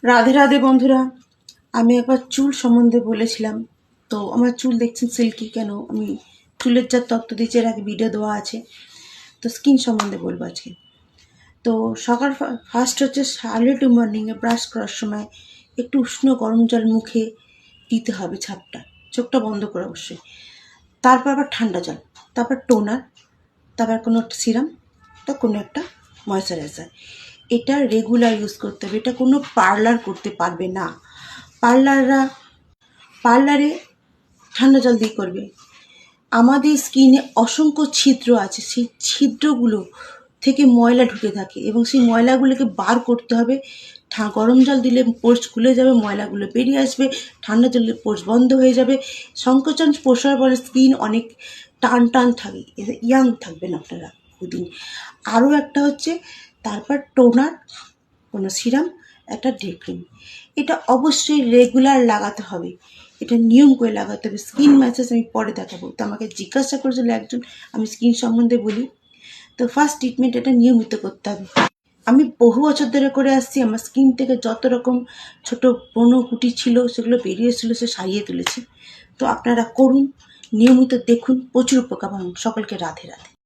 রাধে রাধে বন্ধুরা, আমি একবার চুল সম্বন্ধে বলেছিলাম। তো আমার চুল দেখছেন সিল্কি কেন, আমি চুলের যা তত্ত্ব দিচ্ছি এর আগে ভিডিও দেওয়া আছে। তো স্কিন সম্বন্ধে বলবো আজকে। তো সকাল ফার্স্ট হচ্ছে আর্লি টু মর্নিংয়ে ব্রাশ করার সময় একটু উষ্ণ গরম জল মুখে দিতে হবে, ছাপটা চোখটা বন্ধ করে অবশ্যই। তারপর আবার ঠান্ডা জল, তারপর টোনার, তারপর কোনো একটা সিরাম, তো কোনো একটা ময়শ্চারাইজার। এটা রেগুলার ইউজ করতে হবে। এটা কোনো পার্লার করতে পারবে না। পার্লারে ঠান্ডা জল দিয়ে করবে। আমাদের স্কিনে অসংখ্য ছিদ্র আছে, সেই ছিদ্রগুলো থেকে ময়লা ঢুকে থাকে এবং সেই ময়লাগুলোকে বার করতে হবে। গরম জল দিলে পোর্স খুলে যাবে, ময়লাগুলো বেরিয়ে আসবে। ঠান্ডা জলে পোর্স বন্ধ হয়ে যাবে। সংকোচন প্রসার বলে স্কিন অনেক টান টান থাকে, ইয়াং থাকবেন আপনারা ওদিন। আরও একটা হচ্ছে তারপর টোনার, কোনো সিরাম, একটা ডে ক্রিম। এটা অবশ্যই রেগুলার লাগাতে হবে, এটা নিয়ম করে লাগাতে হবে। স্কিন ম্যাসেজ আমি পরে দেখাবো। তো আমাকে জিজ্ঞাসা করেছিল একজন, আমি স্কিন সম্বন্ধে বলি। তো ফার্স্ট ট্রিটমেন্ট এটা নিয়মিত করতে হবে। আমি বহু বছর ধরে করে আসছি। আমার স্কিন থেকে যত রকম ছোট ব্রণ কুটি ছিল সেগুলো বেরিয়েছিল, সে সারিয়ে তুলেছি। তো আপনারা করুন, নিয়মিত দেখুন, প্রচুর উপকার পাবেন। সকলকে রাধে রাধে।